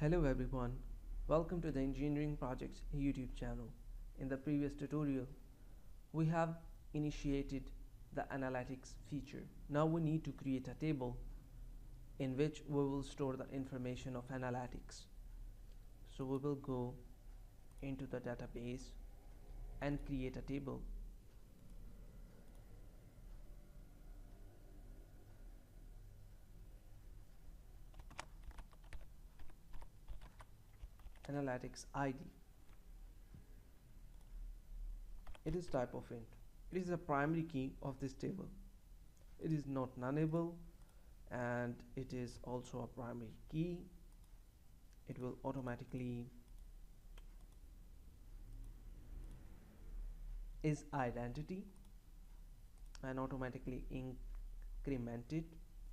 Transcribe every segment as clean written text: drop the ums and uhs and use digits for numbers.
Hello everyone, welcome to the Engineering Projects YouTube channel. In the previous tutorial, we have initiated the analytics feature. Now we need to create a table in which we will store the information of analytics. So we will go into the database and create a table. Analytics ID. It is type of int. It is the primary key of this table. It is not nullable and it is also a primary key. It will automatically is identity and automatically incremented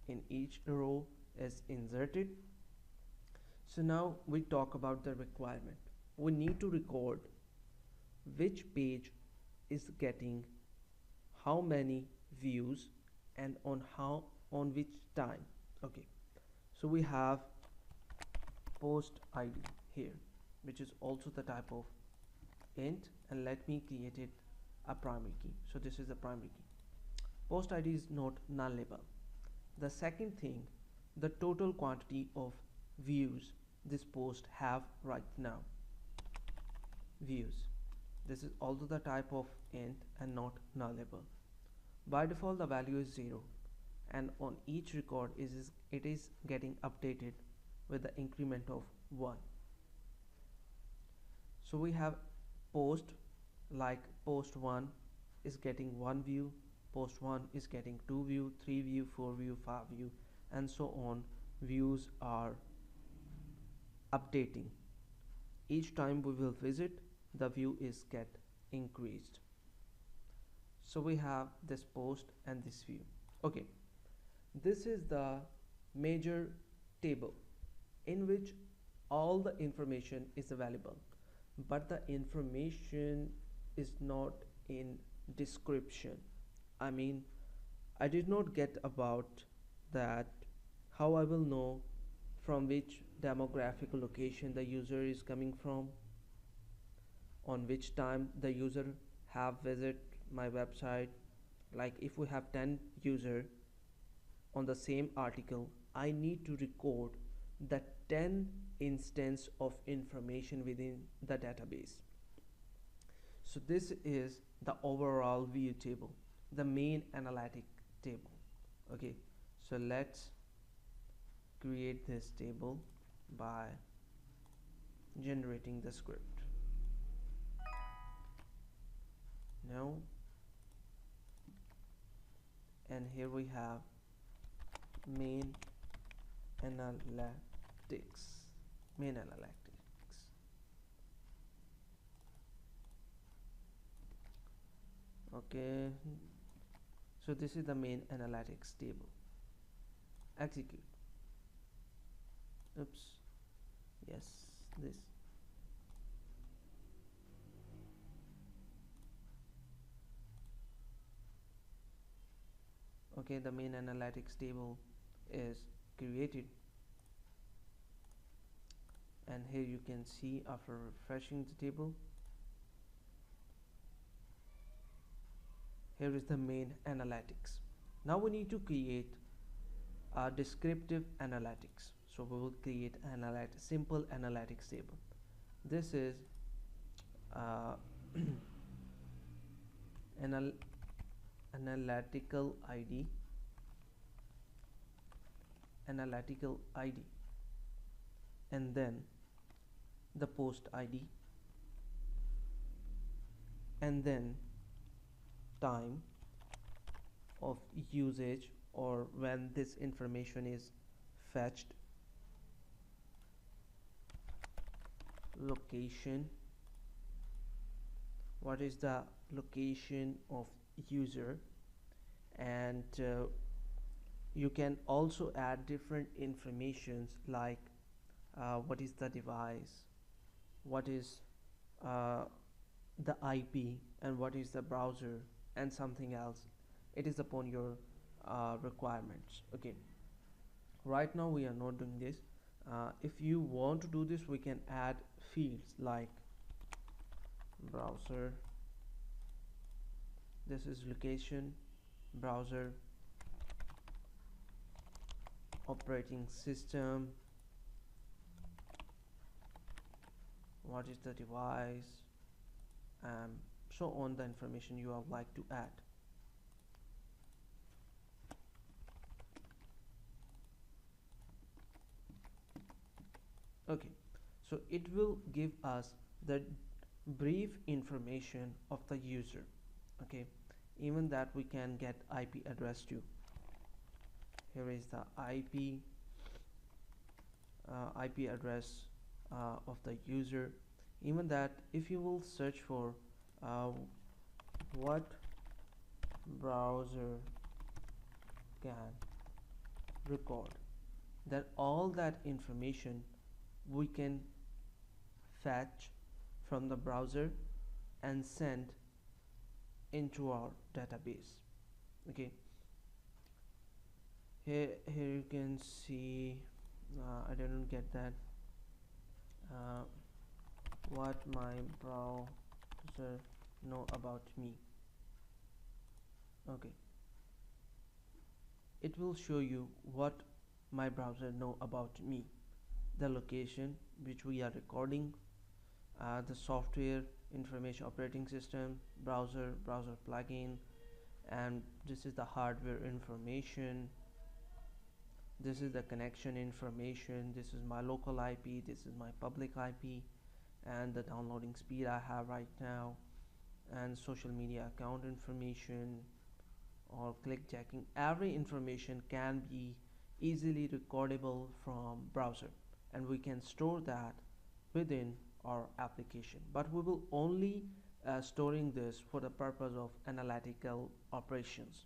in each row is inserted. So now we talk about the requirement. We need to record which page is getting how many views and on which time. Okay, so we have post ID here, which is also the type of int, and let me create it a primary key. So this is the primary key. Post ID is not nullable. The second thing, the total quantity of views this post have right now. Views. This is also the type of int and not nullable. By default the value is 0 and on each record it is getting updated with the increment of 1. So we have post, like post 1 is getting 1 view, post 1 is getting 2 view, 3 view, 4 view, 5 view, and so on. Views are updating. Each time we will visit, the view is get increased. So we have this post and this view. Okay, this is the major table in which all the information is available, but the information is not in description. I mean, I did not get about that how I will know from which demographic location the user is coming from, on which time the user have visit my website. Like if we have 10 user on the same article, I need to record the 10 instance of information within the database. So this is the overall view table, the main analytic table. Okay, so let's create this table by generating the script. Now, and here we have main analytics. Okay, so this is the main analytics table. Execute. Oops, yes, this. Okay, the main analytics table is created, and here you can see after refreshing the table, here is the main analytics. Now we need to create a descriptive analytics. So we will create simple analytics table. This is analytical ID, and then the post ID, and then time of usage or when this information is fetched, location, what is the location of user, and you can also add different informations like what is the device, what is the IP, and what is the browser, and something else. It is upon your requirements. Okay, right now we are not doing this. If you want to do this, we can add fields like browser, this is location, browser, operating system, what is the device, and so on, the information you would like to add. Okay, so it will give us the brief information of the user. Okay, even that we can get IP address too. Here is the IP address of the user. Even that, if you will search for what browser can record, then all that information we can fetch from the browser and send into our database. Okay, here you can see, I didn't get that, what my browser know about me. Okay, it will show you what my browser know about me, the location which we are recording, the software information, operating system, browser plugin, and this is the hardware information, this is the connection information, this is my local IP, this is my public IP, and the downloading speed I have right now, and social media account information or click checking. Every information can be easily recordable from browser, and we can store that within our application, but we will only storing this for the purpose of analytical operations.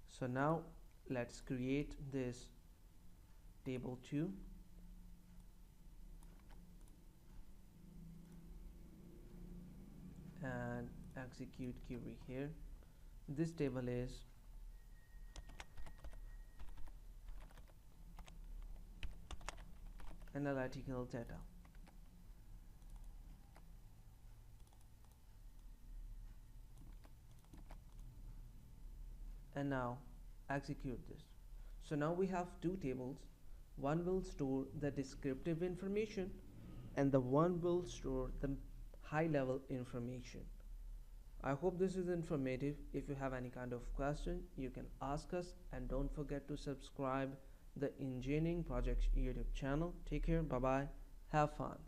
So now let's create this table 2, and execute query here. This table is analytical data, and now execute this. So now we have two tables. One will store the descriptive information and the one will store the high level information. I hope this is informative. If you have any kind of question, you can ask us, and don't forget to subscribe the Engineering Projects YouTube channel. Take care, bye bye, have fun.